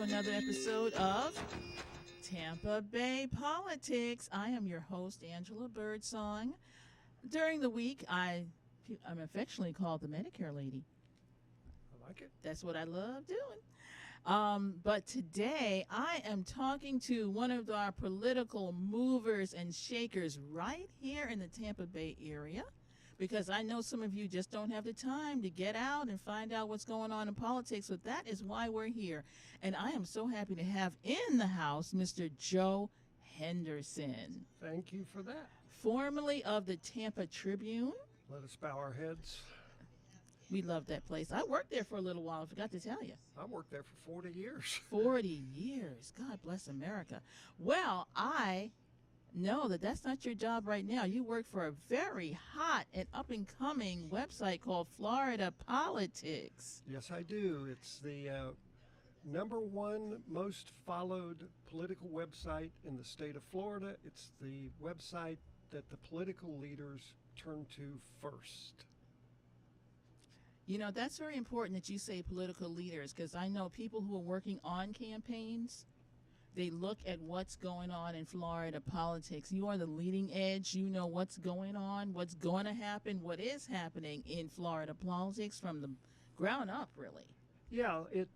another episode of Tampa Bay Politics. I am your host, Angela Birdsong. During the week, I'm affectionately called the Medicare lady. I like it. That's what I love doing. But today, I am talking to one of our political movers and shakers right here in the Tampa Bay area, because I know some of you just don't have the time to get out and find out what's going on in politics. So that is why we're here. And I am so happy to have in the house Mr. Joe Henderson. Thank you for that. Formerly of the Tampa Tribune. Let us bow our heads. We love that place. I worked there for a little while. I forgot to tell you. I worked there for 40 years. 40 years. God bless America. Well, I know that that's not your job right now. You work for a very hot and up-and-coming website called Florida Politics. Yes, I do. It's the number one most followed political website in the state of Florida. It's the website that the political leaders turn to first. You know, that's very important that you say political leaders, because I know people who are working on campaigns, they look at what's going on in Florida politics. You are the leading edge. You know what's going on, what's going to happen, what is happening in Florida politics from the ground up, really. Yeah, it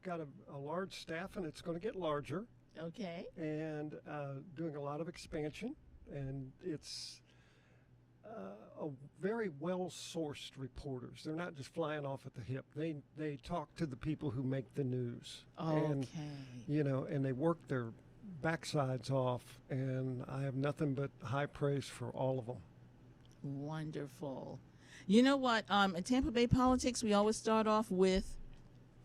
got a large staff, and it's going to get larger. Okay. And doing a lot of expansion. And it's a very well-sourced reporters. They're not just flying off at the hip. They talk to the people who make the news. Okay. And, and they work their backsides off, and I have nothing but high praise for all of them. Wonderful. You know what? In Tampa Bay Politics, we always start off with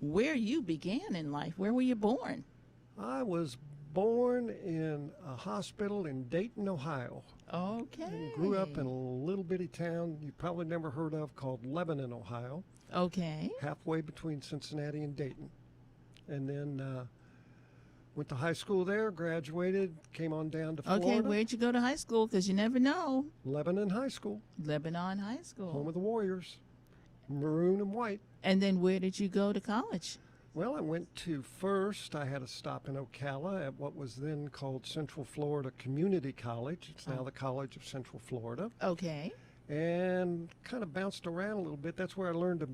where you began in life. Where were you born? I was born in a hospital in Dayton, Ohio. Okay. And grew up in a little bitty town you probably never heard of called Lebanon, Ohio. Okay. Halfway between Cincinnati and Dayton. And then went to high school there, graduated, came on down to Florida. Okay, where'd you go to high school? Because you never know. Lebanon High School. Lebanon High School. Home of the Warriors. Maroon and white. And then where did you go to college? Well, I went to first, I had a stop in Ocala at what was then called Central Florida Community College. It's now the College of Central Florida. Okay. And kind of bounced around a little bit. That's where I learned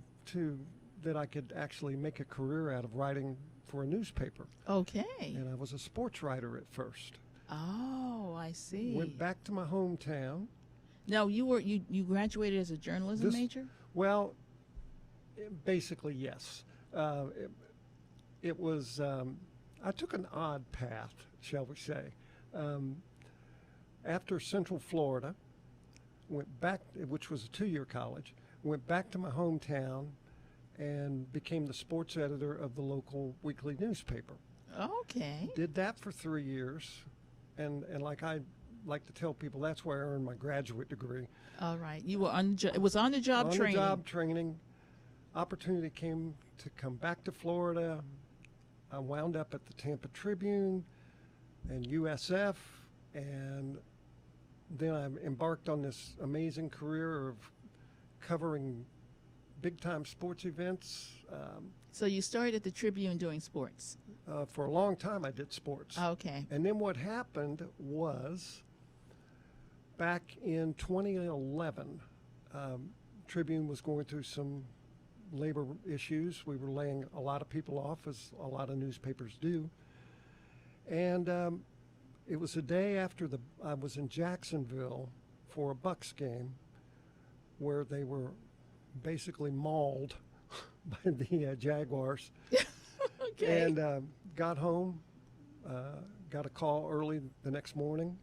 that I could actually make a career out of writing for a newspaper. Okay. And I was a sports writer at first. Oh, I see. Went back to my hometown. Now, you graduated as a journalism major? Well, basically, yes. It was, I took an odd path, shall we say. After Central Florida, went back, which was a 2-year college, went back to my hometown and became the sports editor of the local weekly newspaper. Okay. Did that for 3 years, and like I like to tell people, that's where I earned my graduate degree. All right. You were it was on-the-job training. On-the-job training. Opportunity came to come back to Florida. I wound up at the Tampa Tribune and USF, and then I embarked on this amazing career of covering big-time sports events. So you started at the Tribune doing sports? For a long time I did sports. Okay. And then what happened was, back in 2011, Tribune was going through some labor issues. We were laying a lot of people off, as a lot of newspapers do. And it was a day after I was in Jacksonville for a Bucks game where they were basically mauled by the Jaguars. Okay. And got home, got a call early the next morning,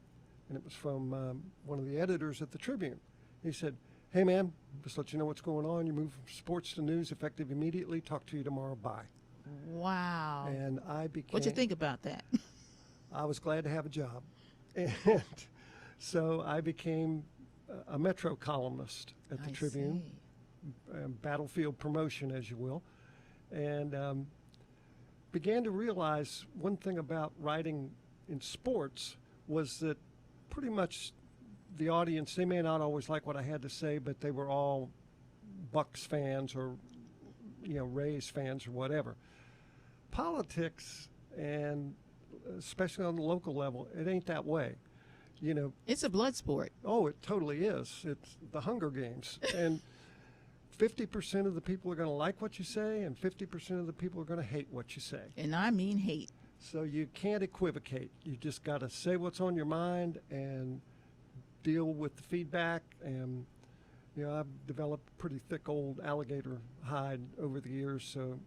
and it was from one of the editors at the Tribune. He said, "Hey man, just let you know what's going on. You move from sports to news effective immediately. Talk to you tomorrow. Bye." Wow. And I became... What'd you think about that? I was glad to have a job. And so I became a Metro columnist at the Tribune. Battlefield promotion, as you will. And began to realize one thing about writing in sports was that pretty much the audience, they may not always like what I had to say, but they were all Bucks fans or, Rays fans or whatever. politics, and especially on the local level, it ain't that way. You know, It's a blood sport. oh, it totally is. It's the Hunger Games. And 50% of the people are going to like what you say, and 50% of the people are going to hate what you say. And I mean hate. So you can't equivocate. You just got to say what's on your mind and deal with the feedback. And, you know, I've developed a pretty thick old alligator hide over the years, so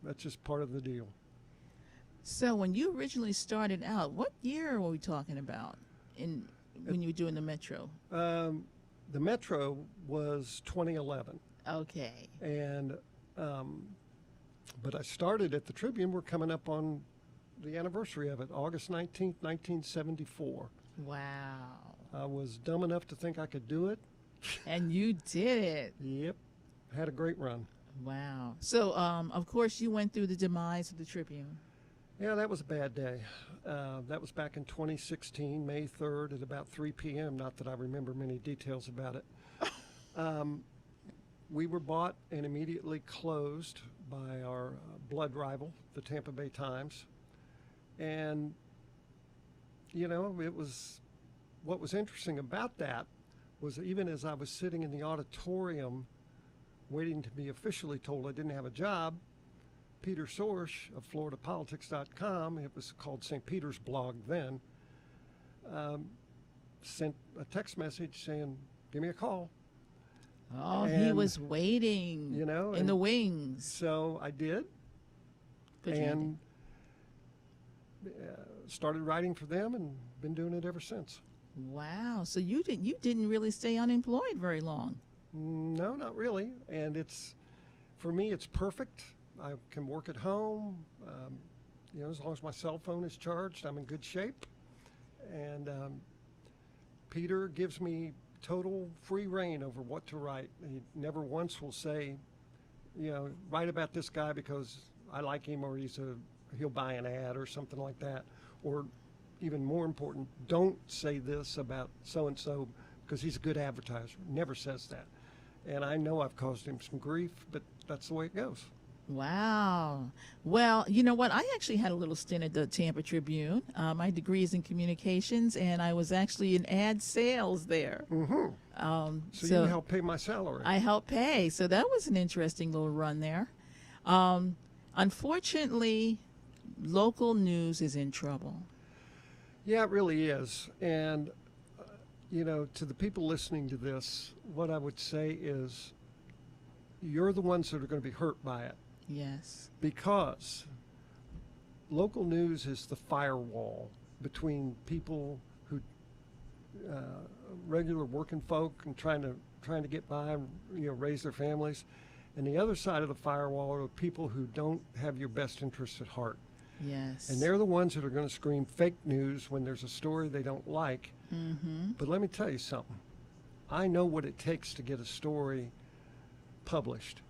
that's just part of the deal. So when you originally started out, what year were we talking about when you were doing the Metro? The Metro was 2011. Okay. And, but I started at the Tribune. We're coming up on the anniversary of it, August 19th, 1974. Wow. I was dumb enough to think I could do it. And you did it. Yep. Had a great run. Wow. So, of course, you went through the demise of the Tribune. Yeah, that was a bad day. That was back in 2016, May 3rd at about 3 p.m. Not that I remember many details about it. We were bought and immediately closed by our blood rival, the Tampa Bay Times. And, you know, what was interesting about that was even as I was sitting in the auditorium waiting to be officially told I didn't have a job, Peter Sorsch of FloridaPolitics.com, it was called St. Peter's Blog then, sent a text message saying, give me a call. Oh, he And, was waiting, you know, in the wings. So I did, Good job. and started writing for them and been doing it ever since. Wow. So you didn't really stay unemployed very long. No, not really. And for me, it's perfect. I can work at home. You know, as long as my cell phone is charged, I'm in good shape. And Peter gives me total free reign over what to write. He never once will say, you know, write about this guy because I like him, or he'll buy an ad or something like that. Or even more important, don't say this about so-and-so because he's a good advertiser. Never says that. And I know I've caused him some grief, but that's the way it goes. Wow. Well, you know what? I actually had a little stint at the Tampa Tribune. My degree is in communications, and I was actually in ad sales there. Mm-hmm. So you helped pay my salary. I helped pay. So that was an interesting little run there. Unfortunately, local news is in trouble. Yeah, it really is. And, you know, to the people listening to this, what I would say is you're the ones that are going to be hurt by it. Yes. Because local news is the firewall between people who, regular working folk and trying to get by, you know, raise their families. And the other side of the firewall are people who don't have your best interests at heart. Yes. And they're the ones that are going to scream fake news when there's a story they don't like. Mm-hmm. But let me tell you something. I know what it takes to get a story published.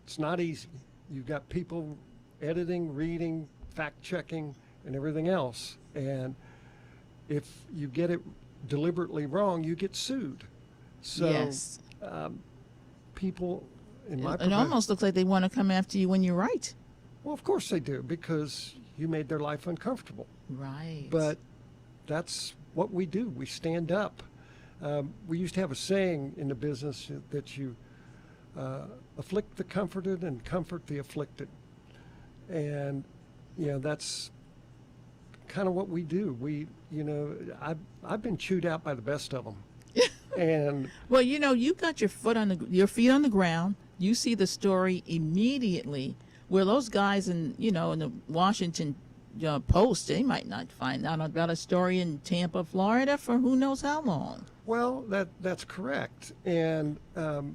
It's not easy. You've got people editing, reading, fact-checking, and everything else. And if you get it deliberately wrong, you get sued. So yes. People in my It almost looks like they want to come after you when you're right. Well, of course they do, because you made their life uncomfortable. Right. But that's what we do. We stand up. We used to have a saying in the business that you afflict the comforted and comfort the afflicted. And, you know, that's kind of what we do. You know, I've been chewed out by the best of them. And well, you know, you got your feet on the ground. You see the story immediately. Where those guys in the Washington Post, they might not find out about a story in Tampa, Florida for who knows how long. Well, that's correct. And of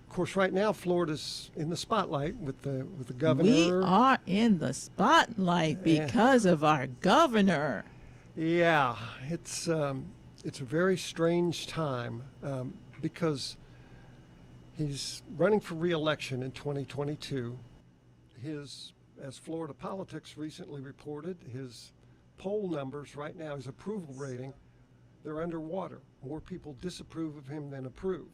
course, right now Florida's in the spotlight with the governor. We are in the spotlight because of our governor. Yeah, it's a very strange time because he's running for re-election in 2022. As Florida Politics recently reported, his poll numbers right now, his approval rating, they're underwater. More people disapprove of him than approve.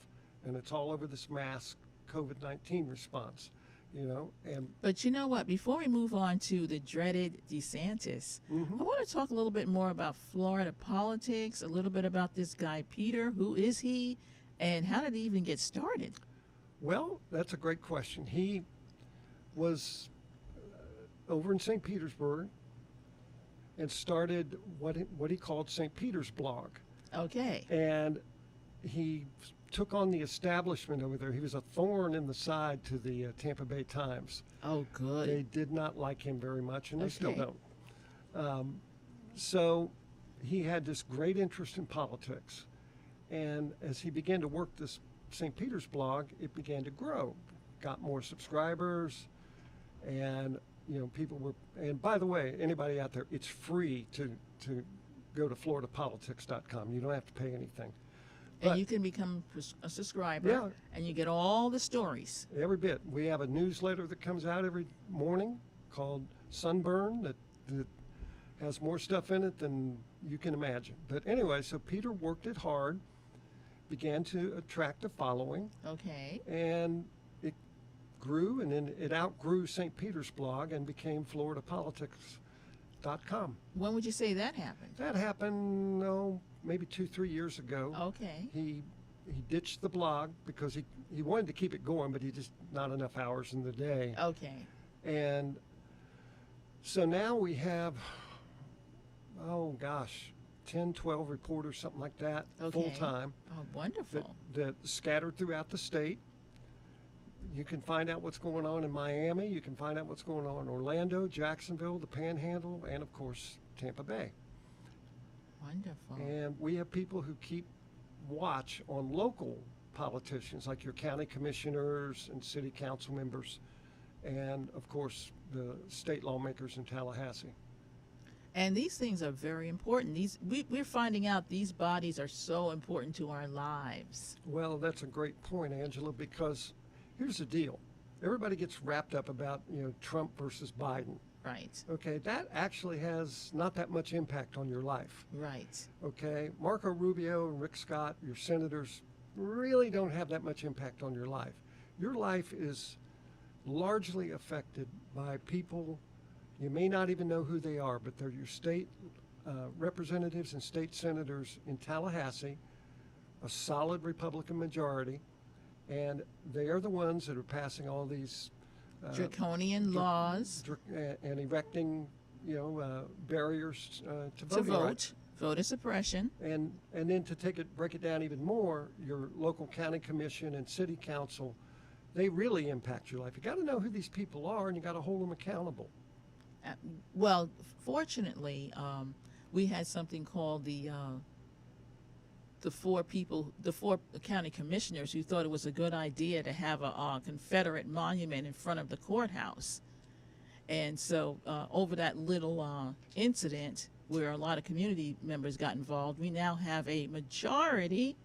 And it's all over this mass COVID-19 response. and But you know what? Before we move on to the dreaded DeSantis, I want to talk a little bit more about Florida politics, a little bit about this guy, Peter. Who is he, and how did he even get started? well, that's a great question. He was over in St. Petersburg and started what he called St. Peter's blog. Okay. And he took on the establishment over there. He was a thorn in the side to the Tampa Bay Times. Oh, good. They did not like him very much, and they still Okay. don't. So he had this great interest in politics. And as he began to work this St. Peter's blog, it began to grow, got more subscribers, and people were. And by the way, anybody out there, it's free to go to floridapolitics.com. You don't have to pay anything. And But- you can become a subscriber, Yeah. and you get all the stories. Every bit. We have a newsletter that comes out every morning called Sunburn that has more stuff in it than you can imagine. But anyway, so Peter worked it hard, began to attract a following, Okay. and it grew, and then it outgrew St. Peter's blog and became floridapolitics.com. When would you say that happened? That happened, maybe 2-3 years ago. Okay. He ditched the blog because he wanted to keep it going, but he just not enough hours in the day. Okay. And so now we have, 10, 12 reporters, something like that, Okay. full time, Oh, wonderful. that scattered throughout the state. You can find out what's going on in Miami. You can find out what's going on in Orlando, Jacksonville, the Panhandle, and of course, Tampa Bay. Wonderful. And we have people who keep watch on local politicians, like your county commissioners and city council members, and of course, the state lawmakers in Tallahassee. And these things are very important. We're finding out these bodies are so important to our lives. Well, that's a great point, Angela, because here's the deal. Everybody gets wrapped up about, Trump versus Biden. Right. Okay, that actually has not that much impact on your life. Right. Okay, Marco Rubio and Rick Scott, your senators, really don't have that much impact on your life. Your life is largely affected by people. You may not even know who they are, but they're your state representatives and state senators in Tallahassee, a solid Republican majority, and they are the ones that are passing all these Draconian laws and erecting, barriers to to voting vote, rights. voter suppression. And then to break it down even more, your local county commission and city council, they really impact your life. You got to know who these people are, and you got to hold them accountable. Well, fortunately, we had something called the four county commissioners who thought it was a good idea to have a Confederate monument in front of the courthouse. And so over that little incident where a lot of community members got involved, we now have a majority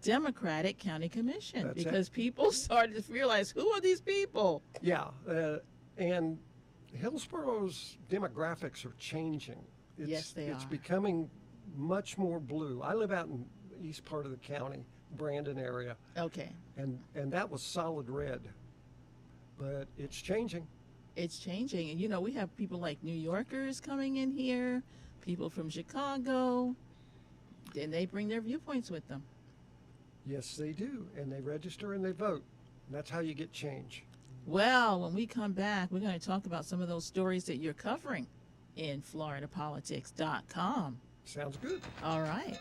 Democratic county commission. That's it. Because people started to realize, who are these people? Yeah, and Hillsboro's demographics are changing. Yes, they It's are. becoming much more blue. I live out in the east part of the county, Brandon area, Okay. and that was solid red. But it's changing. It's changing. And, we have people like New Yorkers coming in here, people from Chicago, and they bring their viewpoints with them. Yes, they do. And they register and they vote. And that's how you get change. Well, when we come back, we're going to talk about some of those stories that you're covering in floridapolitics.com. Sounds good. All right.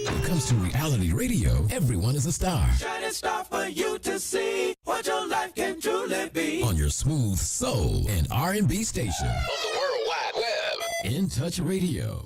When it comes to reality radio, everyone is a star. Shining star for you to see what your life can truly be. On your smooth soul and R&B station. On the World Wide Web. In Touch Radio.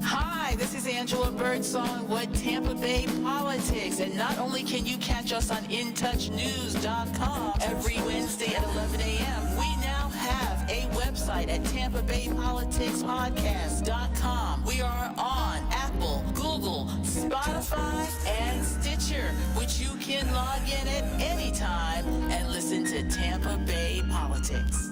Hi, this is Angela Birdsong with Tampa Bay Politics. And not only can you catch us on InTouchNews.com every Wednesday at 11 a.m., we now have a website at TampaBayPoliticsPodcast.com. We are on Apple, Google, Spotify, and Stitcher, which you can log in at any time and listen to Tampa Bay Politics.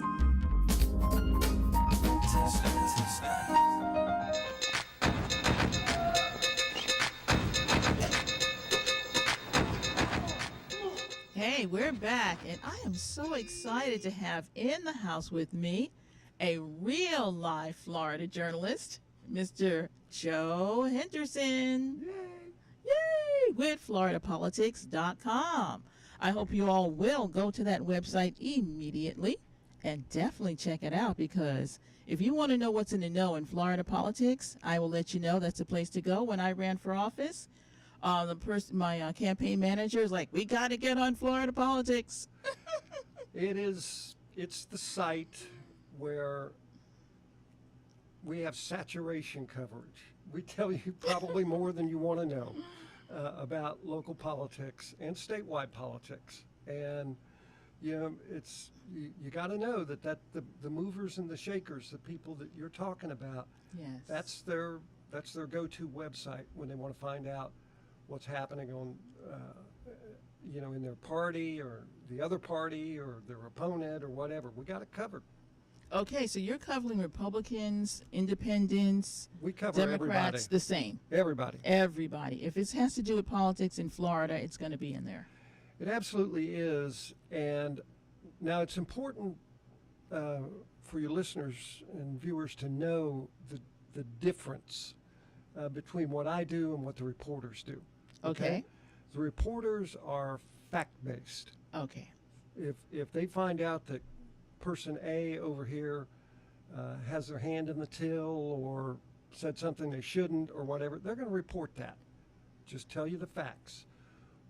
Hey, we're back, and I am so excited to have in the house with me a real live Florida journalist, Mr. Joe Henderson. Yay! With FloridaPolitics.com. I hope you all will go to that website immediately and definitely check it out, because if you want to know what's in the know in Florida politics, I will let you know that's the place to go. When I ran for office, my campaign manager is like, we got to get on Florida politics. It's the site where we have saturation coverage. We tell you probably more than you want to know about local politics and statewide politics. And you got to know that the movers and the shakers, the people that you're talking about, Yes. that's their go-to website when they want to find out what's happening on, in their party or the other party or their opponent or whatever. We got it covered. Okay, so you're covering Republicans, Independents, We cover Democrats, everybody. the same. Everybody. Everybody. If it has to do with politics in Florida, it's going to be in there. It absolutely is. And now it's important for your listeners and viewers to know the difference between what I do and what the reporters do. Okay. The reporters are fact-based. Okay. If they find out that person A over here has their hand in the till or said something they shouldn't or whatever, they're going to report that. Just tell you the facts.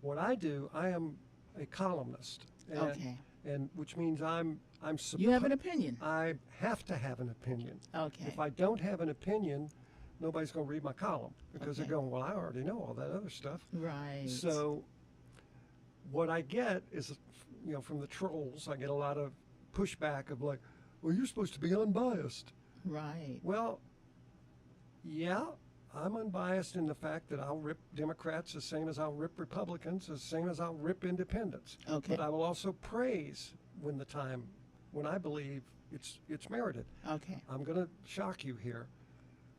What I do, I am a columnist. Okay. And which means You have an opinion. I have to have an opinion. Okay. If I don't have an opinion, nobody's going to read my column because Okay. they're going, well, I already know all that other stuff. Right. So what I get is, from the trolls, I get a lot of pushback of like, well, you're supposed to be unbiased. Right. Well, yeah, I'm unbiased in the fact that I'll rip Democrats the same as I'll rip Republicans, the same as I'll rip independents. Okay. But I will also praise when I believe it's merited. Okay. I'm going to shock you here.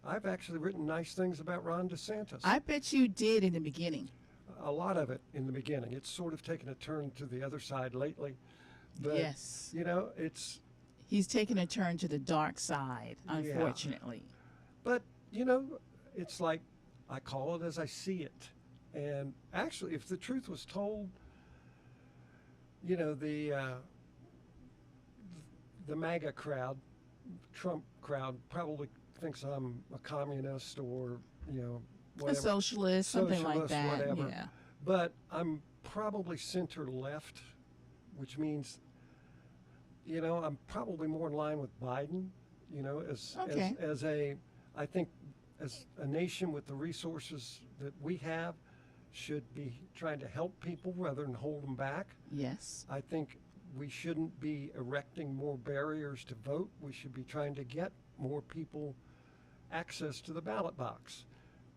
I've actually written nice things about Ron DeSantis. I bet you did in the beginning. A lot of it in the beginning. It's sort of taken a turn to the other side lately. But, Yes. it's, He's taken a turn to the dark side, unfortunately. but, it's like I call it as I see it. And actually, if the truth was told, the MAGA crowd, Trump crowd, probably thinks I'm a communist or, whatever. A socialist, something like Socialist, that. whatever. Yeah. But I'm probably center left, which means, I'm probably more in line with Biden, Okay. I think as a nation with the resources that we have should be trying to help people rather than hold them back. Yes. I think we shouldn't be erecting more barriers to vote. We should be trying to get more people access to the ballot box.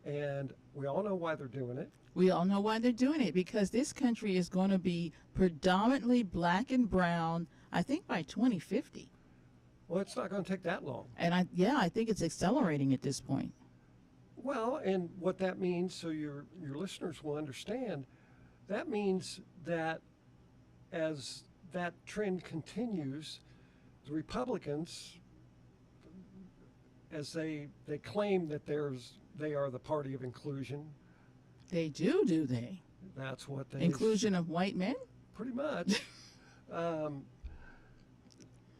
And we all know why they're doing it. We all know why they're doing it, because this country is going to be predominantly black and brown, I think, by 2050. Well, it's not going to take that long. And I think it's accelerating at this point. Well, and what that means, so your listeners will understand, that means that as that trend continues, the Republicans, as they claim that they are the party of inclusion. They do they? That's what they Inclusion of white men? pretty much.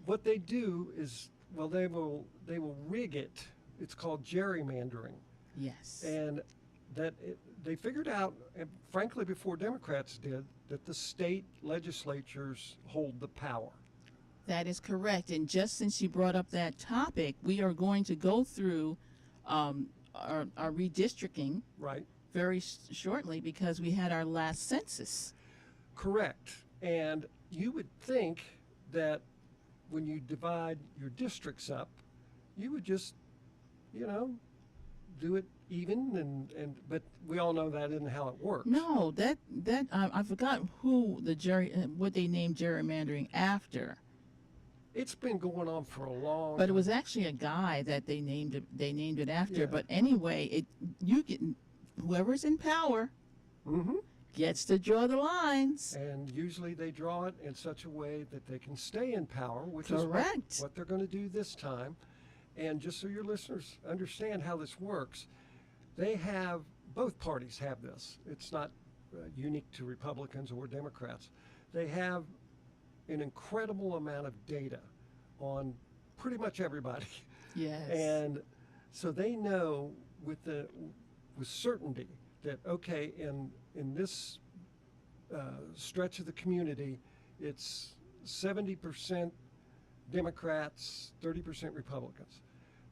What they do is, well, they will rig it. It's called gerrymandering. Yes. And they figured out, and frankly, before Democrats did, that the state legislatures hold the power. That is correct. And just since you brought up that topic, we are going to go through our redistricting Right? very shortly, because we had our last census. Correct. And you would think that when you divide your districts up, you would just, do it even, but we all know that isn't how it works. No, that I forgot who what they named gerrymandering after. It's been going on for a long But it time. was actually a guy that they named it. They named it after. Yeah. But anyway, you get whoever's in power Mm-hmm. gets to draw the lines. And usually they draw it in such a way that they can stay in power, which Correct. is what they're going to do this time. And just so your listeners understand how this works, both parties have this. It's not unique to Republicans or Democrats. They have an incredible amount of data on pretty much everybody. Yes. And so they know with certainty that, okay, in this stretch of the community, it's 70% Democrats, 30% Republicans.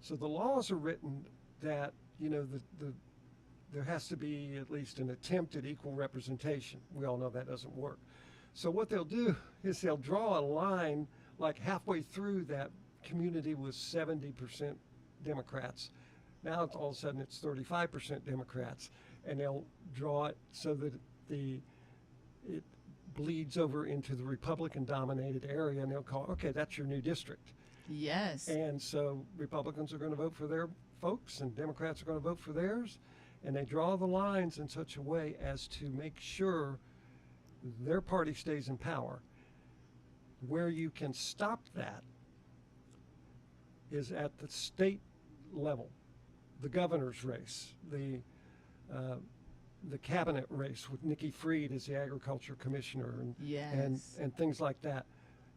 So the laws are written that, there has to be at least an attempt at equal representation. We all know that doesn't work. So what they'll do is they'll draw a line like halfway through that community with 70% Democrats. Now all of a sudden it's 35% Democrats, and they'll draw it so that it bleeds over into the Republican-dominated area, and they'll call, okay, that's your new district. Yes. And so Republicans are going to vote for their folks, and Democrats are going to vote for theirs, and they draw the lines in such a way as to make sure their party stays in power. Where you can stop that is at the state level, the governor's race, the cabinet race with Nikki Fried as the agriculture commissioner, Yes. and things like that.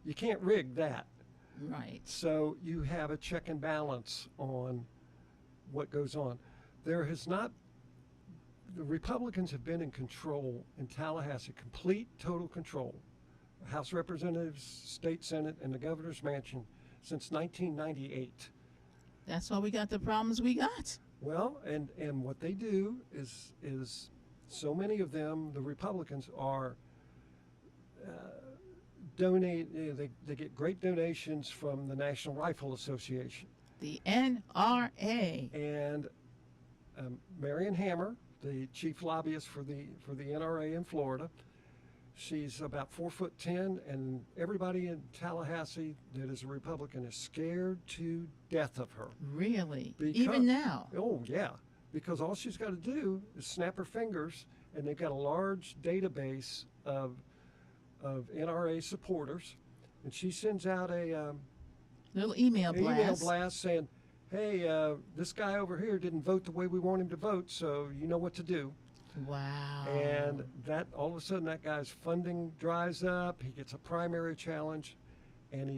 You can't rig that. Right. So you have a check and balance on what goes on. The Republicans have been in control in Tallahassee, complete, total control. House Representatives, State Senate, and the governor's mansion since 1998. That's why we got the problems we got. Well, and what they do is so many of them, the Republicans, are they get great donations from the National Rifle Association. The NRA. And Marion Hammer, the chief lobbyist for the NRA in Florida, she's about 4'10", and everybody in Tallahassee that is a Republican is scared to death of her. Really? Because- Even now? Oh yeah, because all she's got to do is snap her fingers, and they've got a large database of NRA supporters, and she sends out a Little email blast. email blast saying, hey, this guy over here didn't vote the way we want him to vote, so you know what to do. Wow. And that all of a sudden that guy's funding dries up, he gets a primary challenge, and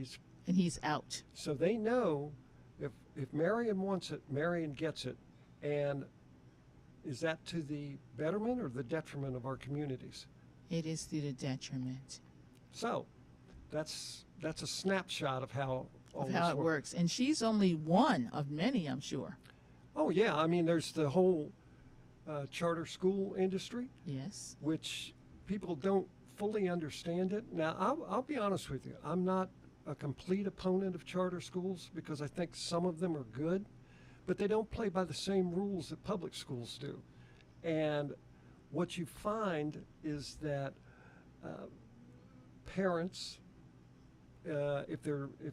he's out. so they know if Marion wants it, Marion gets it. And is that to the betterment or the detriment of our communities? It is to the detriment So that's a snapshot of how all of how this it works. And she's only one of many, I'm sure. Oh yeah, I mean there's the whole charter school industry, Yes. which people don't fully understand it. Now I'll be honest with you, I'm not a complete opponent of charter schools because I think some of them are good, but they don't play by the same rules that public schools do. And what you find is that parents, if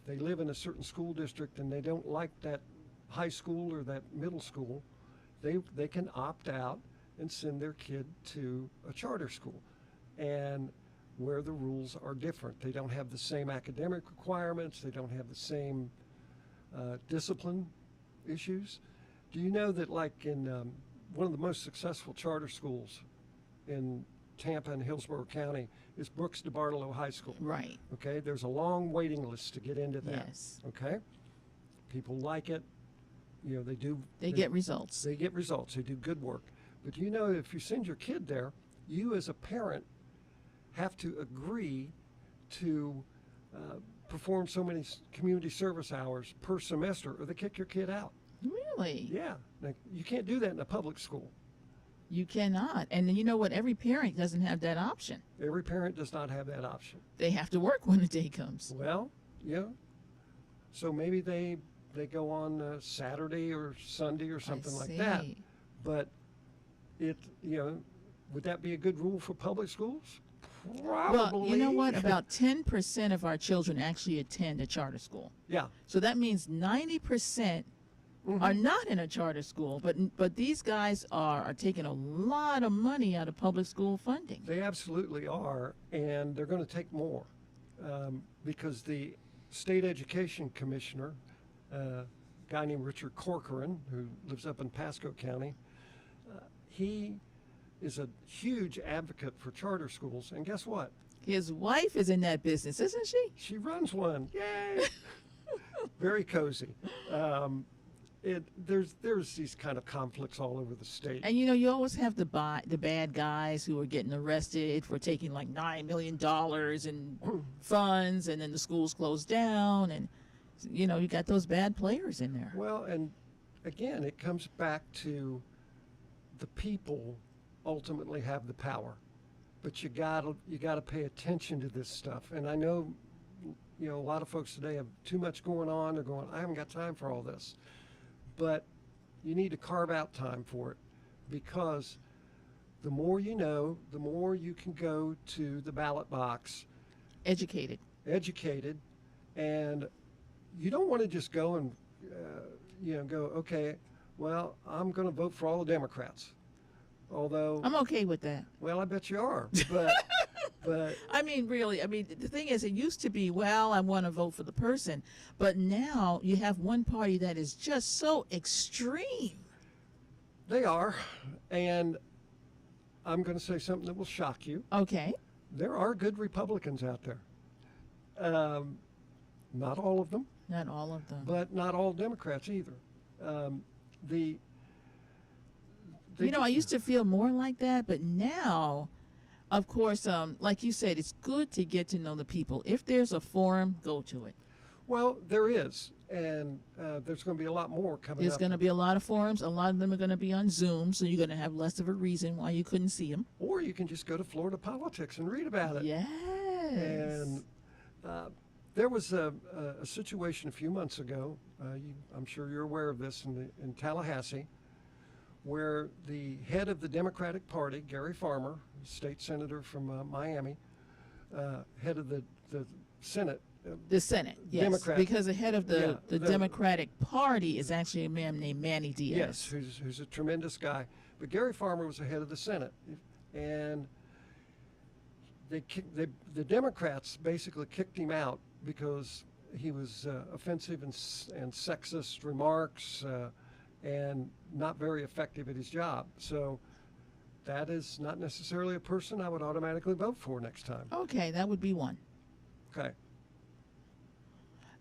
they live in a certain school district and they don't like that high school or that middle school, they can opt out and send their kid to a charter school, and where the rules are different. They don't have the same academic requirements. They don't have the same discipline issues. Do you know that like in one of the most successful charter schools in Tampa and Hillsborough County is Brooks DeBartolo High School? Right. Okay, there's a long waiting list to get into that. Yes. Okay, people like it. They do. They get results. They get results. They do good work. But if you send your kid there, you as a parent have to agree to perform so many community service hours per semester, or they kick your kid out. Really? Yeah, now, you can't do that in a public school. You cannot. And you know what? Every parent doesn't have that option. Every parent does not have that option. They have to work when the day comes. Well, yeah. So maybe they go on Saturday or Sunday or something like that. But would that be a good rule for public schools? Probably. Well, you know what? About 10% of our children actually attend a charter school. Yeah. So that means 90% are not in a charter school, but these guys are taking a lot of money out of public school funding. They absolutely are, and they're going to take more because the state education commissioner, a guy named Richard Corcoran, who lives up in Pasco County, he is a huge advocate for charter schools. And guess what? His wife is in that business, isn't she? She runs one. Yay! Very cozy. There's these kind of conflicts all over the state. And you always have the bad guys who are getting arrested for taking like $9 million in funds, and then the schools closed down, and you got those bad players in there. Well, and again, it comes back to the people ultimately have the power, but you gotta pay attention to this stuff. And I know, a lot of folks today have too much going on. They're going, I haven't got time for all this. But you need to carve out time for it, because the more you know, the more you can go to the ballot box Educated, and you don't want to just go and go, okay, well, I'm going to vote for all the Democrats, although I'm okay with that. well, I bet you are, but I mean, really, the thing is, it used to be, well, I want to vote for the person, but now you have one party that is just so extreme. they are, and I'm going to say something that will shock you. Okay. There are good Republicans out there. Not all of them, Not all of them. but not all Democrats either. I used to feel more like that, but now, of course, like you said, it's good to get to know the people. If there's a forum, go to it. Well, there is, and there's going to be a lot more coming There's up. going to be a lot of forums. A lot of them are going to be on Zoom, so you're going to have less of a reason why you couldn't see them. Or you can just go to Florida Politics and read about it. Yes. And there was a situation a few months ago, I'm sure you're aware of this, in Tallahassee, where the head of the Democratic Party, Gary Farmer, state senator from Miami, head of the Senate. The Senate, yes. Democrat. Because the head of the the Democratic Party is actually a man named Manny Diaz. Yes, who's a tremendous guy. But Gary Farmer was the head of the Senate, and the Democrats basically kicked him out because he was offensive and sexist remarks and not very effective at his job. So that is not necessarily a person I would automatically vote for next time. Okay, that would be one. Okay.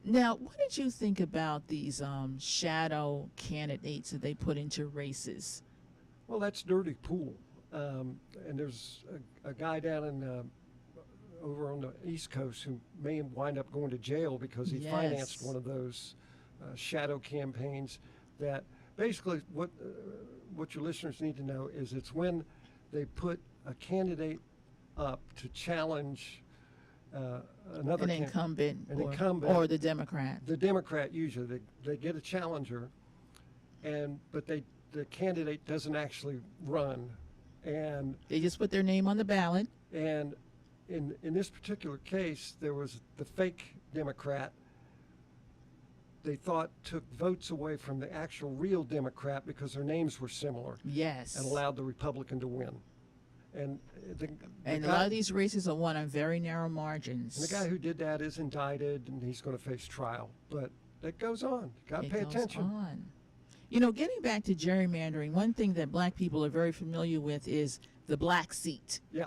Now, what did you think about these shadow candidates that they put into races? Well, that's dirty pool. And there's a guy down in over on the East Coast who may wind up going to jail because he financed one of those shadow campaigns. That basically what your listeners need to know is it's when they put a candidate up to challenge another An incumbent, or the Democrat. The Democrat usually they get a challenger, but the candidate doesn't actually run, and They just put their name on the ballot. and in this particular case there was the fake Democrat. They thought took votes away from the actual real Democrat because their names were similar, Yes. and allowed the Republican to win. And And a lot of these races are won on very narrow margins. And the guy who did that is indicted, and he's going to face trial. But that goes on. Got to pay attention. On. Getting back to gerrymandering, one thing that black people are very familiar with is the black seat. Yeah.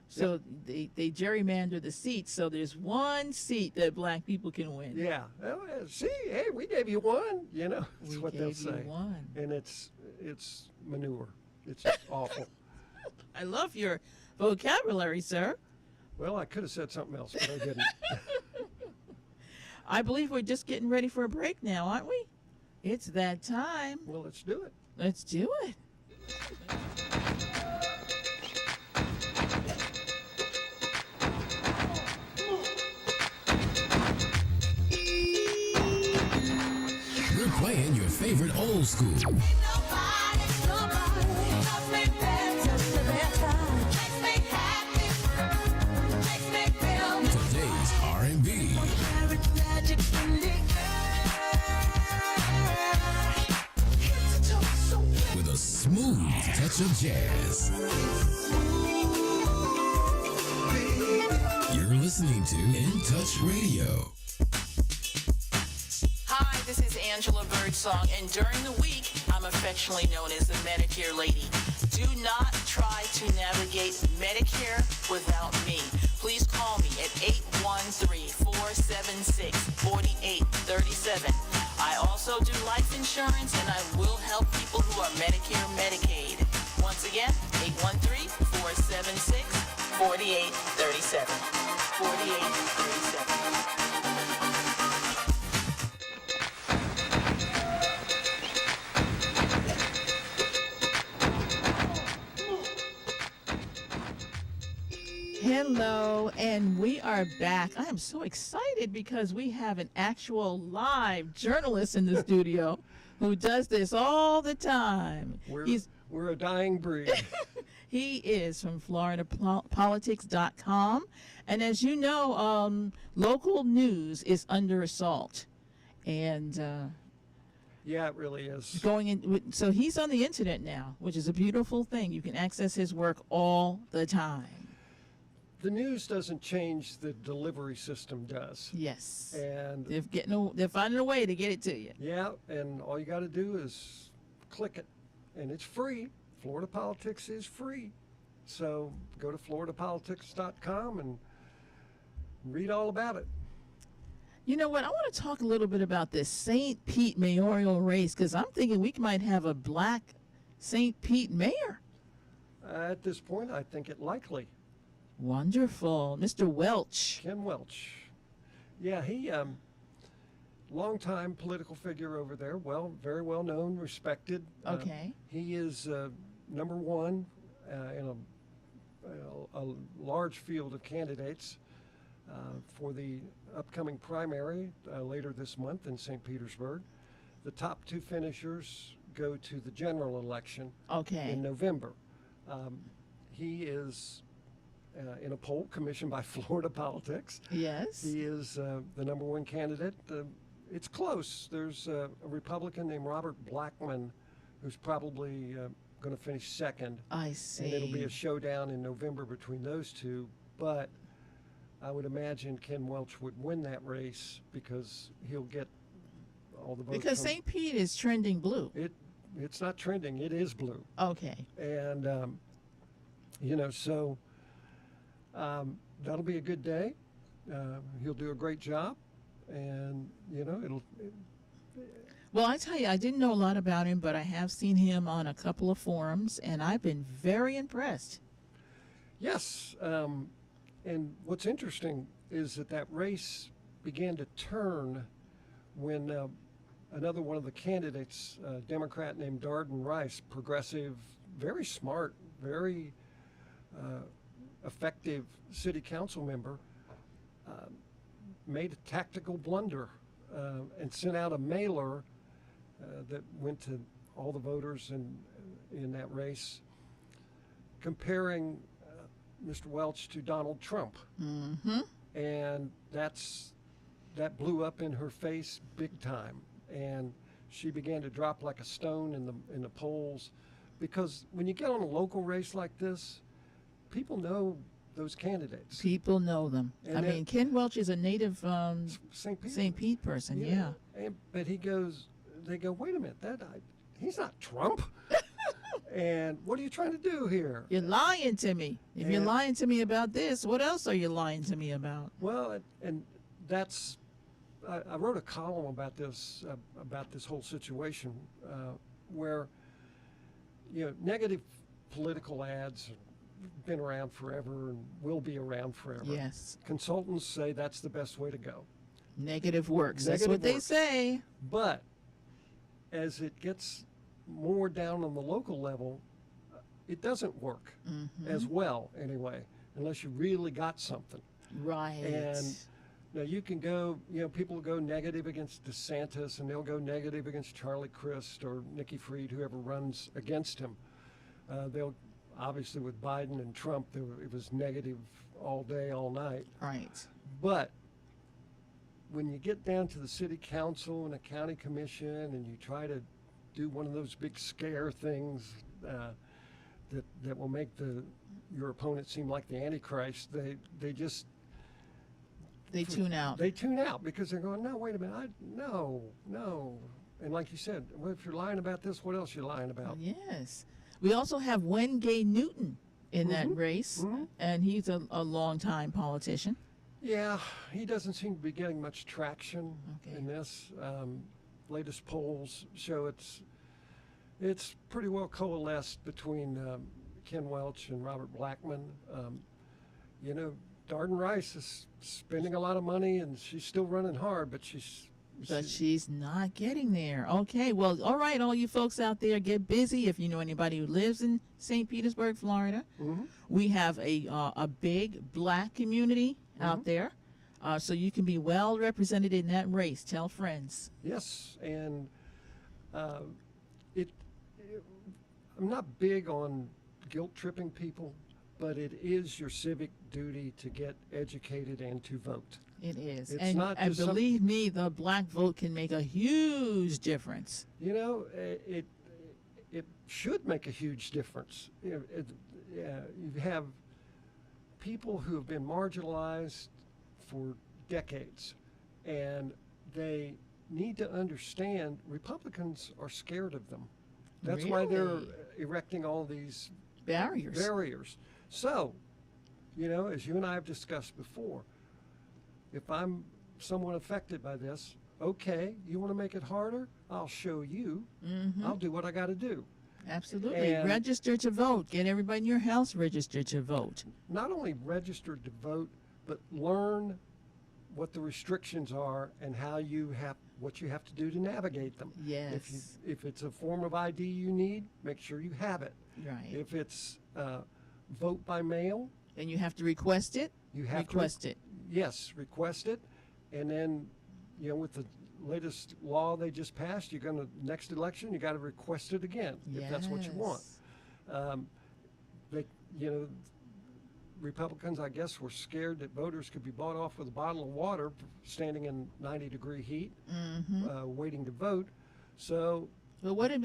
So they gerrymander the seats, so there's one seat that black people can win. Yeah. Oh, see, hey, we gave you one. That's what they'll say. We gave you one. And it's manure. It's just awful. I love your vocabulary, sir. Well, I could have said something else, but I didn't. I believe we're just getting ready for a break now, aren't we? It's that time. Well, let's do it. Let's do it. We're playing your favorite old school. touch of jazz. You're listening to In Touch Radio. Hi, this is Angela Birdsong, and during the week, I'm affectionately known as the Medicare lady. Do not try to navigate Medicare without me. Please call me at 813-476-4837. I also do life insurance, and I will help people who are Medicare, Medicaid. Once again, 813-476-4837. 4837. Hello, and we are back. I am so excited because we have an actual live journalist in the studio who does this all the time. We're a dying breed. He is from FloridaPolitics.com, and as you know, local news is under assault, and Yeah, it really is. so he's on the internet now, which is a beautiful thing. You can access his work all the time. The news doesn't change, the delivery system does. Yes. And They're finding a way to get it to you. yeah, and all you got to do is click it, and it's free. Florida Politics is free. So go to FloridaPolitics.com and read all about it. You know what? I want to talk a little bit about this St. Pete mayoral race because I'm thinking we might have a black St. Pete mayor. At this point, I think it likely. Wonderful. Mr. Welch. Ken Welch. Yeah, he, longtime political figure over there, very well known, respected. Okay. He is number one in a large field of candidates for the upcoming primary later this month in St. Petersburg. The top two finishers go to the general election Okay. in November. He is in a poll commissioned by Florida Politics. Yes. He is the number one candidate. It's close. There's a Republican named Robert Blackman who's probably going to finish second. I see. And it'll be a showdown in November between those two. But I would imagine Ken Welch would win that race because he'll get all the votes. Because St. Pete is trending blue. It's not trending. It is blue. Okay. And, so that'll be a good day. He'll do a great job. And, Well, I tell you, I didn't know a lot about him, but I have seen him on a couple of forums, and I've been very impressed. Yes. And what's interesting is that race began to turn when another one of the candidates, a Democrat named Darden Rice, progressive, very smart, very effective city council member, made a tactical blunder and sent out a mailer that went to all the voters in that race comparing Mr. Welch to Donald Trump. Mm-hmm. And that blew up in her face big time. And she began to drop like a stone in the polls, because when you get on a local race like this, people know those candidates. People know them. And Ken Welch is a native St. Pete. St. Pete person, yeah. But they go, wait a minute, he's not Trump. And what are you trying to do here? You're lying to me. If you're lying to me about this, what else are you lying to me about? Well, and that's, I wrote a column about this whole situation, where, negative political ads have been around forever and will be around forever. Yes. Consultants say that's the best way to go. Negative works. That's Negative what they works. say. But as it gets more down on the local level, it doesn't work as well anyway, unless you really got something. Right. And now you can go, people will go negative against DeSantis, and they'll go negative against Charlie Crist or Nikki Fried, whoever runs against him. They'll, obviously with Biden and Trump, it was negative all day, all night. Right. But when you get down to the city council and a county commission and you try to do one of those big scare things, that will make your opponent seem like the Antichrist. They just tune out. They tune out because they're going, no, wait a minute, no. And like you said, well, if you're lying about this, what else are you lying about? Yes. We also have Wengay Newton in that race, and he's a longtime politician. Yeah, he doesn't seem to be getting much traction Okay. in this. Latest polls show it's pretty well coalesced between Ken Welch and Robert Blackman. Darden Rice is spending a lot of money, and she's still running hard, but She's not getting there. Okay, well, all right, all you folks out there, get busy. If you know anybody who lives in St. Petersburg, Florida, we have a big black community out there, so you can be well represented in that race. Tell friends. Yes, and I'm not big on guilt tripping people, but it is your civic duty to get educated and to vote. It is. It's and not and just believe me, the black vote can make a huge difference. It should make a huge difference. You have people who have been marginalized for decades, and they need to understand Republicans are scared of them. That's why they're Really? erecting all these Barriers. So, as you and I have discussed before, if I'm someone affected by this, okay, you want to make it harder? I'll show you. I'll do what I got to do. Absolutely. And- Register to vote. Get everybody in your house registered to vote. Not only registered to vote, but learn what the restrictions are and what you have to do to navigate them. Yes. If it's a form of ID you need, make sure you have it. Right. If it's vote by mail, And you have to request it. you have Request it. Yes, request it, and then, with the latest law they just passed, next election, you got to request it again if that's what you want. Republicans, I guess, were scared that voters could be bought off with a bottle of water standing in 90-degree heat, waiting to vote. So, But what did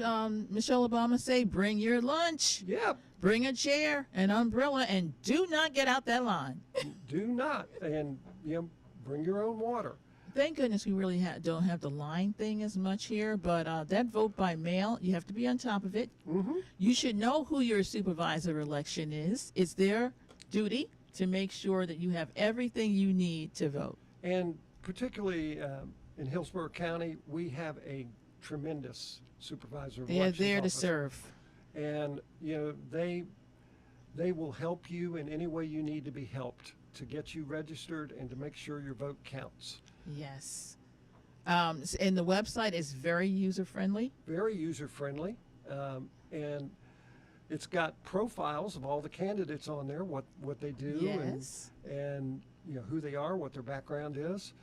Michelle Obama say? Bring your lunch. yeah, Bring a chair, an umbrella, and do not get out that line. do not, and, bring your own water. Thank goodness we really don't have the line thing as much here, but that vote by mail, you have to be on top of it. You should know who your supervisor election is. It's their duty to make sure that you have everything you need to vote. And particularly in Hillsborough County, we have a tremendous supervisor of They are elections there to office. serve. And they will help you in any way you need to be helped to get you registered and to make sure your vote counts. Yes. And the website is very user-friendly. Very user friendly, and it's got profiles of all the candidates on there, what they do, Yes. and who they are, what their background is.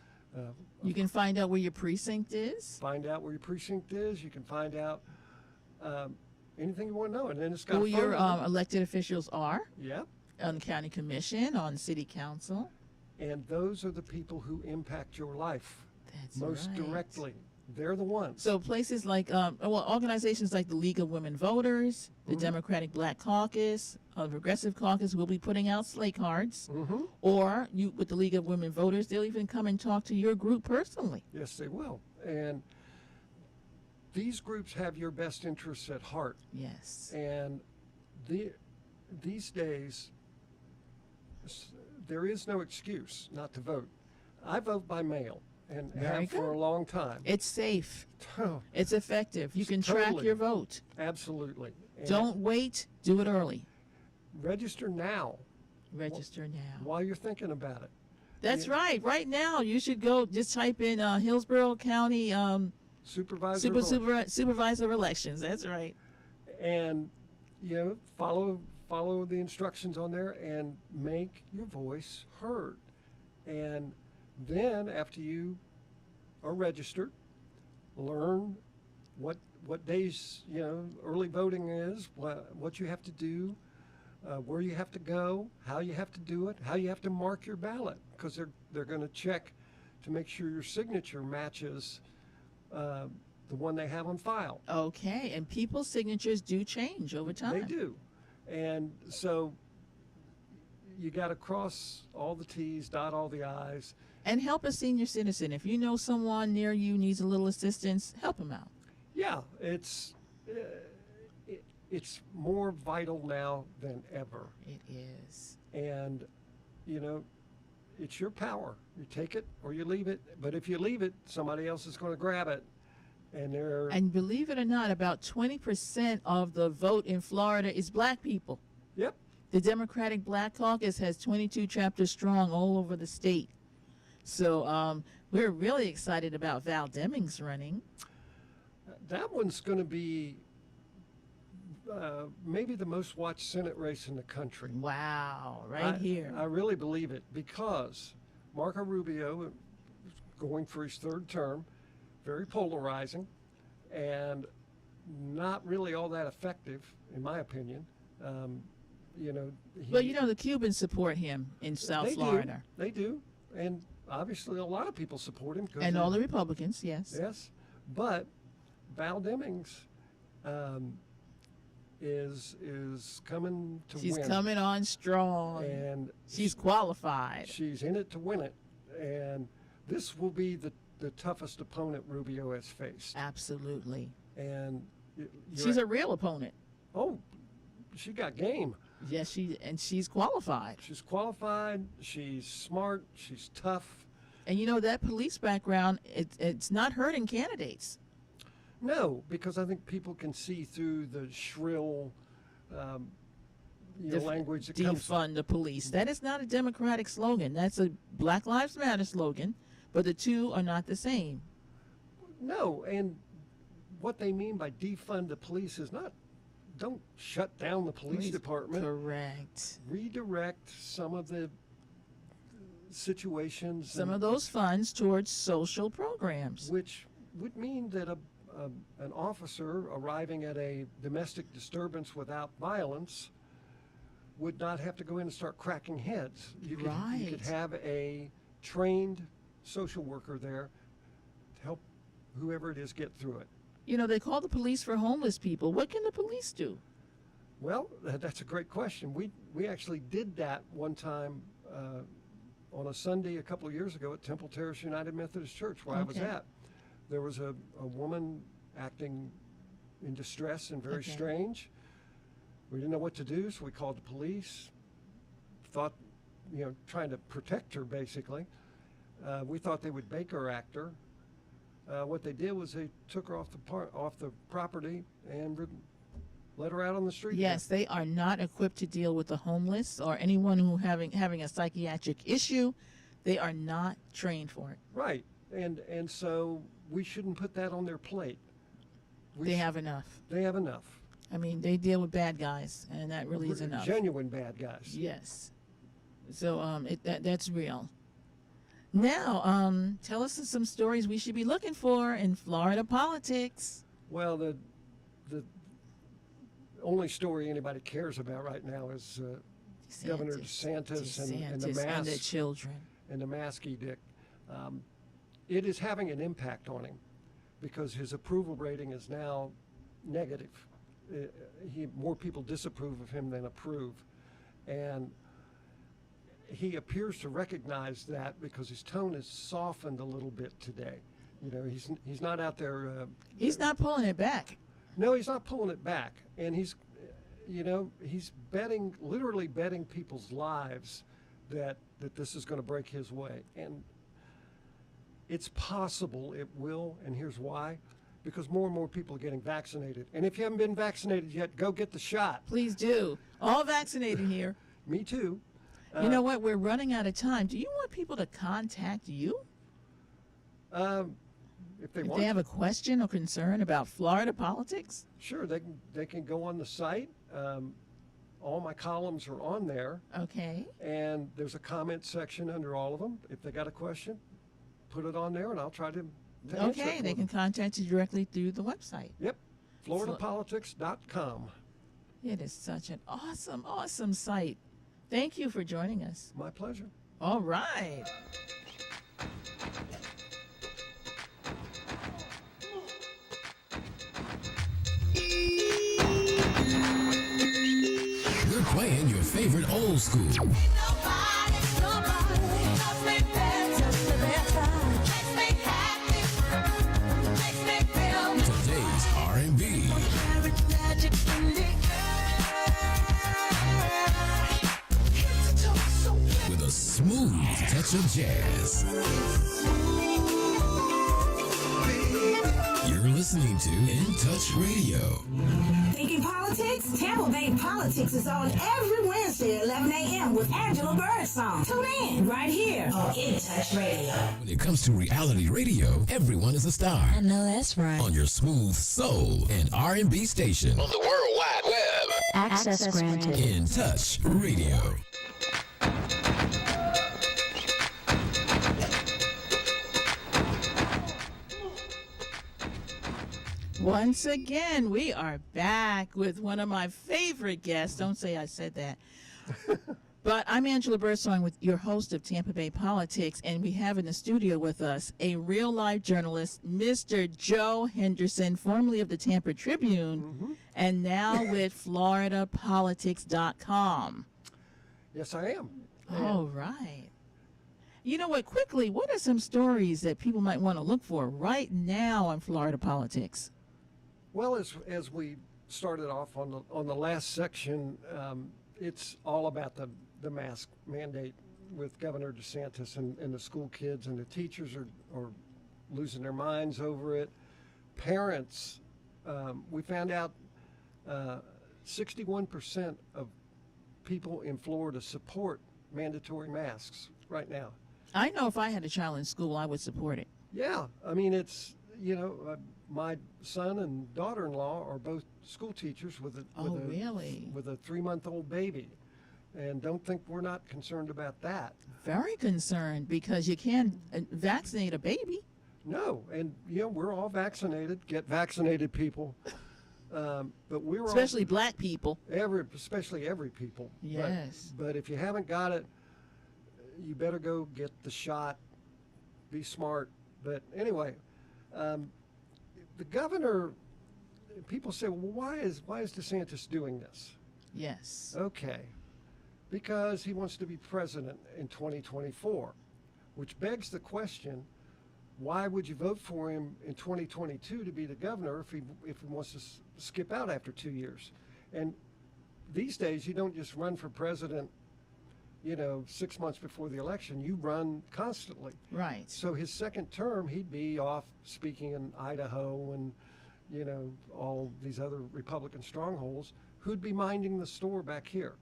You can find out where your precinct is. Find out where your precinct is. You can find out anything you want to know, and then it's got Who a your photo. elected officials are Yep. on the county commission, on city council. And those are the people who impact your life That's most right. directly. They're the ones. So places like, organizations like the League of Women Voters, the Democratic Black Caucus, Progressive Caucus will be putting out slate cards. Or with the League of Women Voters, they'll even come and talk to your group personally. Yes, they will. And these groups have your best interests at heart. Yes. And these days, there is no excuse not to vote. I vote by mail and Very have for good. a long time. It's safe. Oh, It's effective. You can track Totally. your vote. absolutely. And Don't wait. Do it early. register now Register now. while you're thinking about it. That's right. Right now, you should go just type in Hillsborough County Supervisor. supervisor elections. That's right. And follow the instructions on there and make your voice heard. And then after you are registered, learn what days early voting is, what you have to do, where you have to go, how you have to do it, how you have to mark your ballot, because they're going to check to make sure your signature matches the one they have on file. Okay. And people's signatures do change over time. They do. And so you got to cross all the T's, dot all the I's. And help a senior citizen. If you know someone near you needs a little assistance, help them out. Yeah, it's more vital now than ever. It is. And, you know, it's your power. You take it or you leave it. But if you leave it, somebody else is going to grab it. And believe it or not, about 20% of the vote in Florida is black people. Yep. The Democratic Black Caucus has 22 chapters strong all over the state. So we're really excited about Val Demings running. That one's going to be maybe the most watched Senate race in the country. Wow, right here. I really believe it because Marco Rubio is going for his third term, very polarizing, and not really all that effective, in my opinion. You know, Well, you know, the Cubans support him in South Florida. They do, and obviously a lot of people support him. And all the Republicans, yes. Yes, but Val Demings is coming to win. She's coming on strong. And she's qualified. She's in it to win it, and this will be the toughest opponent Rubio has faced. Absolutely. And she's a real opponent. Oh, she got game. Yes, she's qualified. She's qualified. She's smart. She's tough. And you know that police background, it's not hurting candidates. No, because I think people can see through the shrill language that comes. Defund the police. That is not a Democratic slogan. That's a Black Lives Matter slogan, but the two are not the same. No, and what they mean by defund the police is not, don't shut down the police department. Correct. Redirect some of the situations. Some of those funds towards social programs. Which would mean that an officer arriving at a domestic disturbance without violence would not have to go in and start cracking heads. You could have a trained social worker there to help whoever it is get through it. You know, they call the police for homeless people. What can the police do? Well, that's a great question. We actually did that one time on a Sunday a couple of years ago at Temple Terrace United Methodist Church, where I was at. There was a woman acting in distress and very strange. We didn't know what to do, so we called the police. Thought, you know, trying to protect her, basically. We thought they would Baker act her. What they did was they took her off the property and let her out on the street. Yes, they are not equipped to deal with the homeless or anyone who having a psychiatric issue. They are not trained for it. Right, and so we shouldn't put that on their plate. They have enough. They have enough. I mean, they deal with bad guys, and that really is enough. Genuine bad guys. Yes. So that's real. Now, tell us some stories we should be looking for in Florida politics. Well, the only story anybody cares about right now is Governor DeSantis and the mask and the children and the mask edict. It is having an impact on him because his approval rating is now negative. More people disapprove of him than approve, and he appears to recognize that because his tone has softened a little bit today. You know, he's not out there. He's not pulling it back. No, he's not pulling it back, and he's literally betting people's lives that this is going to break his way, and it's possible it will. And here's why: because more and more people are getting vaccinated. And if you haven't been vaccinated yet, go get the shot. Please do. All vaccinated here. Me too. You know what? We're running out of time. Do you want people to contact you? If they have a question or concern about Florida politics? Sure, they can go on the site. All my columns are on there. Okay. And there's a comment section under all of them. If they got a question, put it on there, and I'll try to answer it Okay, for they them. can contact you directly through the website. Yep, floridapolitics.com. It is such an awesome, awesome site. Thank you for joining us. My pleasure. All right. playing your favorite old school. Today's R&B. With a smooth touch of jazz. You're listening to In Touch Radio. Thinking politics? Tampa Bay Politics is on every Wednesday at 11 a.m. with Angela Birdsong. Tune in right here on In Touch Radio. When it comes to reality radio, everyone is a star. I know that's right. On your smooth soul and R&B station. On the World Wide Web. Access granted. In Touch Radio. Once again, we are back with one of my favorite guests. Don't say I said that. But I'm Angela Birdsong, with your host of Tampa Bay Politics, and we have in the studio with us a real-life journalist, Mr. Joe Henderson, formerly of the Tampa Tribune, and now with FloridaPolitics.com. Yes, I am. All right. You know what, quickly, what are some stories that people might want to look for right now on Florida Politics? Well, as we started off on the last section, it's all about the mask mandate with Governor DeSantis and the school kids, and the teachers are losing their minds over it. Parents, we found out 61% of people in Florida support mandatory masks right now. I know if I had a child in school, I would support it. Yeah, I mean, it's, my son and daughter-in-law are both school teachers with a Really? with a 3-month-old baby, and don't think we're not concerned about that. Very concerned, because you can't vaccinate a baby. No, and we're all vaccinated. Get vaccinated, people. But we're Especially black people. especially every people. Yes. But if you haven't got it, you better go get the shot. Be smart. But anyway, the governor. People say, well, why is DeSantis doing this? Yes. Okay, because he wants to be president in 2024, which begs the question: why would you vote for him in 2022 to be the governor if he wants to skip out after 2 years? And these days, you don't just run for president, 6 months before the election. You run constantly. Right. So his second term, he'd be off speaking in Idaho and all these other Republican strongholds. Who'd be minding the store back here?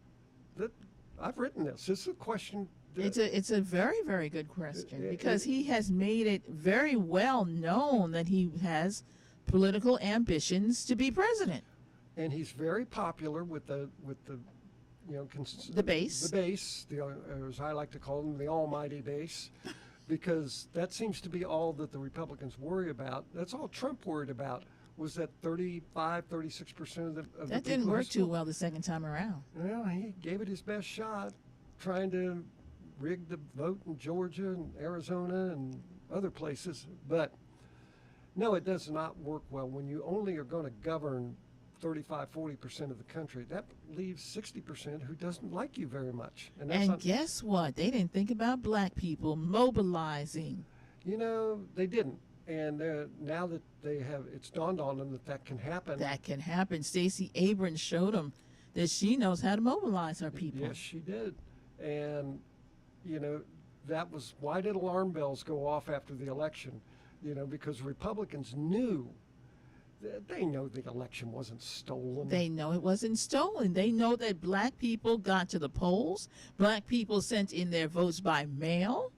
I've written this. This is a question. It's a very, very good question, because he has made it very well known that he has political ambitions to be president. And he's very popular with the The base. The base, as I like to call them, the almighty base, because that seems to be all that the Republicans worry about. That's all Trump worried about, was that 36% of the That didn't work too well the second time around. Well, he gave it his best shot, trying to rig the vote in Georgia and Arizona and other places. But no, it does not work well when you only are going to govern 35-40% of the country. That leaves 60% who doesn't like you very much. And guess what? They didn't think about black people mobilizing. They didn't. And now that it's dawned on them that can happen. That can happen. Stacey Abrams showed them that she knows how to mobilize her people. Yes, she did. And, that was, why did alarm bells go off after the election? Because Republicans knew. They know the election wasn't stolen. They know it wasn't stolen. They know that black people got to the polls. Black people sent in their votes by mail.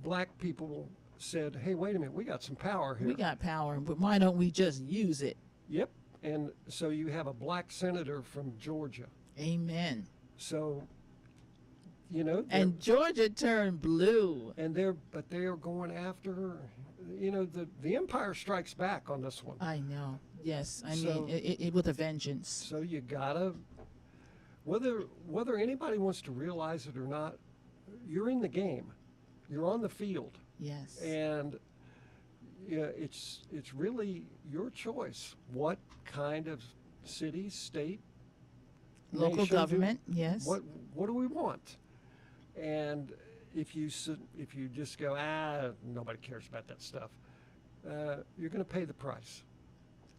Black people said, hey, wait a minute, we got some power here. We got power, but why don't we just use it? Yep. And so you have a black senator from Georgia. Amen. So, and Georgia turned blue. And they are going after, the Empire strikes back on this one. I know. Yes. I mean, it with a vengeance. So you gotta, whether anybody wants to realize it or not, you're in the game. You're on the field. Yes. And it's really your choice. What kind of city, state, Local nation government, yes. What do we want? And if you just go, nobody cares about that stuff, you're going to pay the price.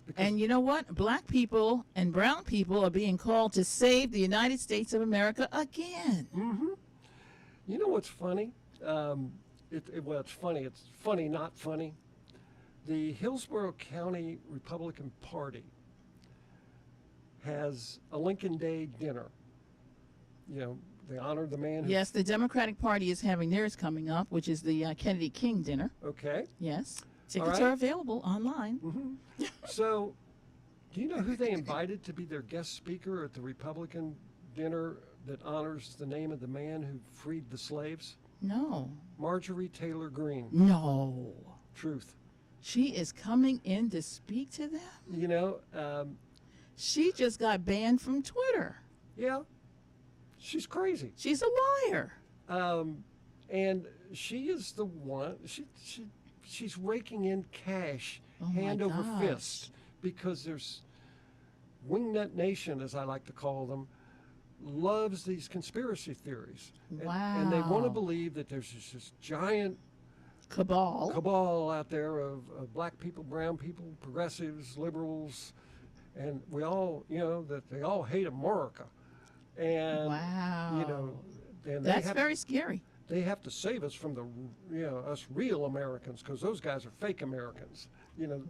Because And you know what? Black people and brown people are being called to save the United States of America again. you know what's funny? It's funny. It's funny, not funny. The Hillsborough County Republican Party has a Lincoln Day dinner. They honor the man who... Yes, the Democratic Party is having theirs coming up, which is the Kennedy King dinner. Okay. Yes. Tickets right. are available online. So, do you know who they invited to be their guest speaker at the Republican dinner that honors the name of the man who freed the slaves? No. Marjorie Taylor Greene. No. Truth. She is coming in to speak to them? She just got banned from Twitter. Yeah, she's crazy. She's a liar. And she is the one, she's raking in cash, Oh my hand over gosh. fist, because there's Wingnut Nation, as I like to call them, loves these conspiracy theories. And they want to Wow. believe that there's this giant Cabal. out there of black people, brown people, progressives, liberals, and we all, that they all hate America. And, Wow. and That's very scary. they have to save us from us real Americans, because those guys are fake Americans.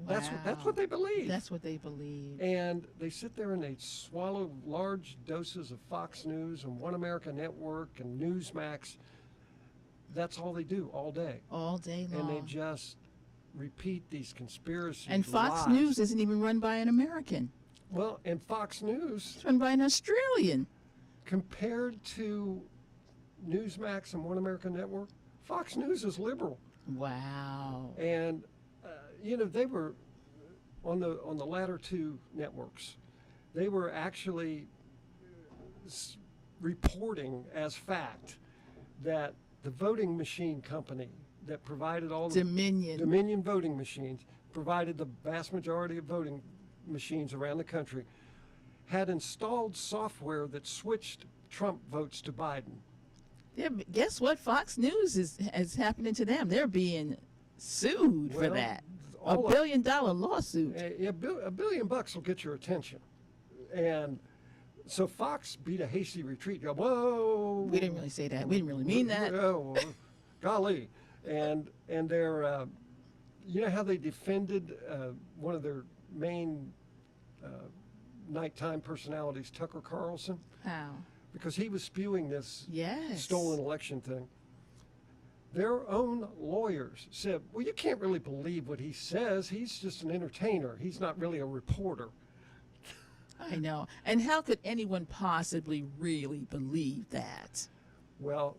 That's Wow. what they believe. That's what they believe. And they sit there and they swallow large doses of Fox News and One America Network and Newsmax. That's all they do all day. All day long. And they just repeat these conspiracies. And Fox lies. News isn't even run by an American. Well, and Fox News, It's run by an Australian. compared to Newsmax and One America Network, Fox News is liberal. Wow. And they were on the latter two networks. They were actually reporting as fact that the voting machine company that provided all the Dominion voting machines, provided the vast majority of voting machines around the country, had installed software that switched Trump votes to Biden. Yeah, but guess what? Fox News is happening to them. They're being sued for Well, that. all $1 of- billion lawsuit. $1 billion will get your attention. And so Fox beat a hasty retreat. Go, whoa. We didn't really say that. We didn't really mean that. Oh, golly. And they're, you know how they defended one of their main nighttime personalities, Tucker Carlson? How? Because he was spewing this Yes. stolen election thing. Their own lawyers said, well, you can't really believe what he says. He's just an entertainer. He's not really a reporter. I know. And how could anyone possibly really believe that? Well,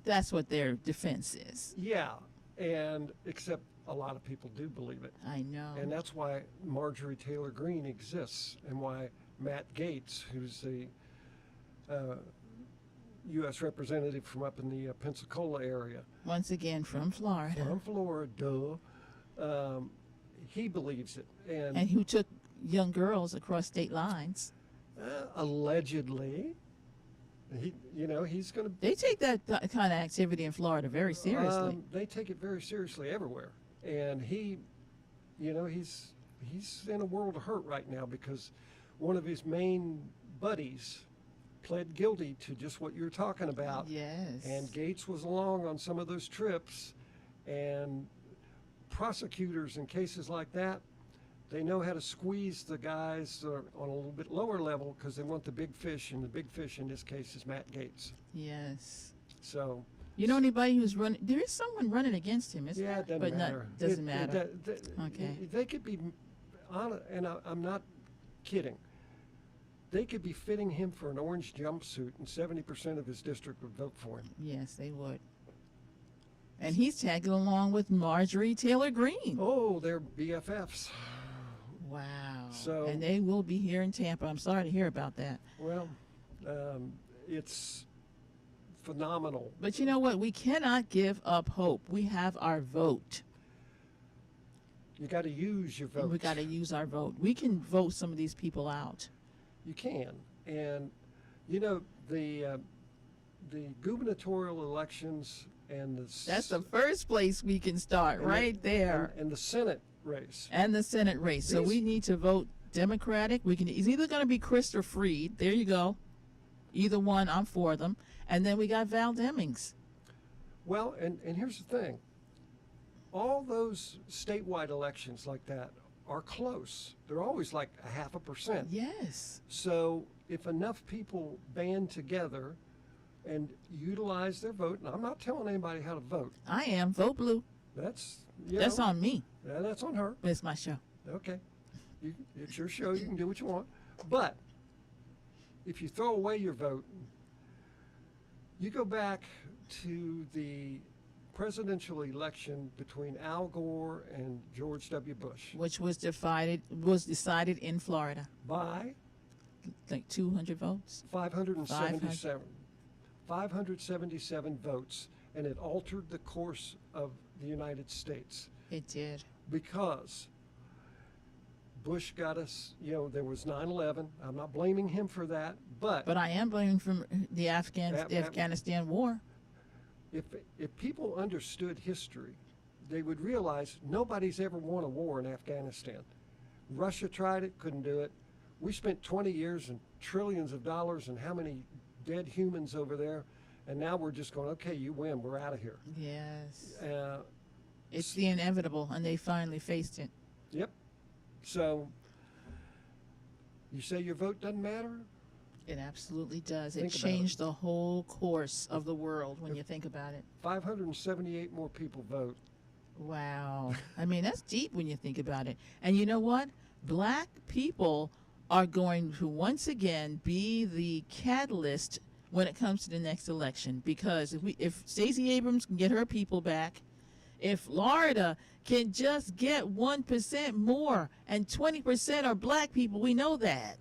That's what their defense is. yeah, and except a lot of people do believe it. I know. And that's why Marjorie Taylor Greene exists, and why Matt Gaetz, who's the U.S. representative from up in the Pensacola area, Once again, from Florida. from Florida, he believes it. And who took young girls across state lines. Allegedly, he's going to. They take that kind of activity in Florida very seriously. They take it very seriously everywhere, and he's in a world of hurt right now because one of his main buddies pled guilty to just what you're talking about. Yes. And Gates was along on some of those trips, and prosecutors in cases like that, they know how to squeeze the guys on a little bit lower level because they want the big fish, and the big fish in this case is Matt Gaetz. Yes. So. You know anybody who's running? There is someone running against him, isn't Yeah, there? it doesn't but matter. Doesn't matter. Okay. They could be, and I'm not kidding. They could be fitting him for an orange jumpsuit, and 70% of his district would vote for him. Yes, they would. And he's tagging along with Marjorie Taylor Greene. Oh, they're BFFs. Wow. So- and they will be here in Tampa. I'm sorry to hear about that. Well, it's phenomenal. But you know what? We cannot give up hope. We have our vote. You got to use your vote. We got to use our vote. We can vote some of these people out. You can. And the gubernatorial elections and That's the first place we can start, right there. and the Senate race. And the Senate race. So These- we need to vote Democratic. It's either going to be Chris or Freed. There you go. Either one, I'm for them. And then we got Val Demings. Well, and here's the thing. All those statewide elections like that are close. They're always like 0.5%. Yes. So if enough people band together and utilize their vote, and I'm not telling anybody how to vote. I am. Vote blue. That's That's on me. Yeah, that's on her. It's my show. Okay. It's your show. You can do what you want. But if you throw away your vote, you go back to the presidential election between Al Gore and George W. Bush Which was decided in Florida. by Like 200 votes. 577. 577 votes, and it altered the course of the United States It did. because Bush got us, there was 9/11. I'm not blaming him for that, but But I am blaming from the That- Afghanistan war. if people understood history, they would realize nobody's ever won a war in Afghanistan. Russia tried it, couldn't do it. We spent 20 years and trillions of dollars and how many dead humans over there, and now we're just going, okay, you win, we're out of here. Yes. Uh, It's the inevitable, and they finally faced it. Yep. So you say your vote doesn't matter? It absolutely does. It Think about changed the whole course of the world when you think about it. 578 more people vote. Wow. I mean, that's deep when you think about it. And you know what? Black people are going to once again be the catalyst when it comes to the next election, because if Stacey Abrams can get her people back, if Florida can just get 1% more and 20% are black people, we know that.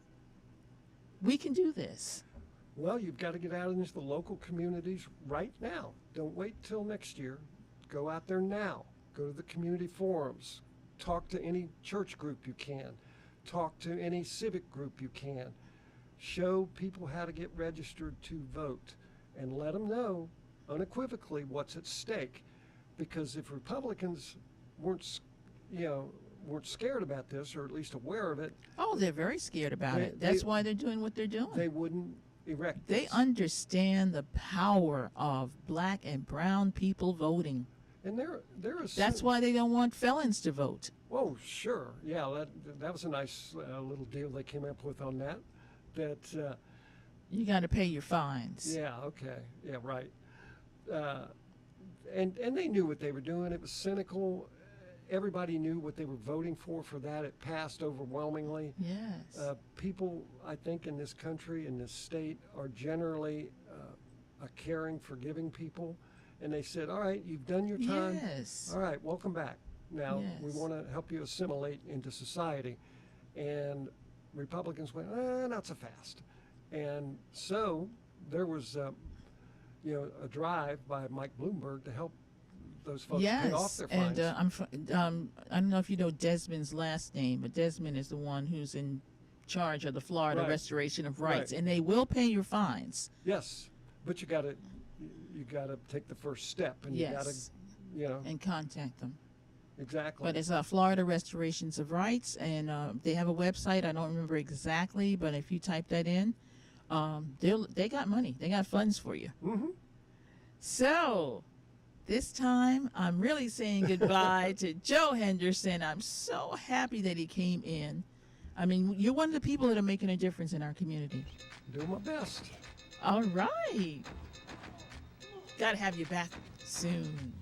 We can do this. Well, you've got to get out into the local communities right now. Don't wait till next year. Go out there now. Go to the community forums. Talk to any church group you can. Talk to any civic group you can. Show people how to get registered to vote and let them know unequivocally what's at stake. Because if Republicans weren't scared about this, or at least aware of it, Oh, they're very scared about it. That's why they're doing what they're doing. they wouldn't erect They this. understand the power of black and brown people voting. And there is That's why they don't want felons to vote. Oh, sure. Yeah, that was a nice little deal they came up with on that. You got to pay your fines. Yeah, okay. Yeah, right. And they knew what they were doing. It was cynical. Everybody knew what they were voting for that. It passed overwhelmingly. Yes. People, I think, in this country, in this state, are generally a caring, forgiving people. And they said, all right, you've done your time. Yes. All right, welcome back. Now, we Yes. want to help you assimilate into society. And Republicans went, not so fast. And so there was, a drive by Mike Bloomberg to help those folks pay off Yes, their fines. and I don't know if you know Desmond's last name, but Desmond is the one who's in charge of the Florida Right. Restoration of Rights, Right. and they will pay your fines. Yes, but you got to take the first step, and you got Yes, to, and contact them. exactly. But it's Florida Restorations of Rights, and they have a website. I don't remember exactly, but if you type that in, they got money. They got funds for you. Mm-hmm. So this time, I'm really saying goodbye to Joe Henderson. I'm so happy that he came in. I mean, you're one of the people that are making a difference in our community. Doing my best. All right. Got to have you back soon.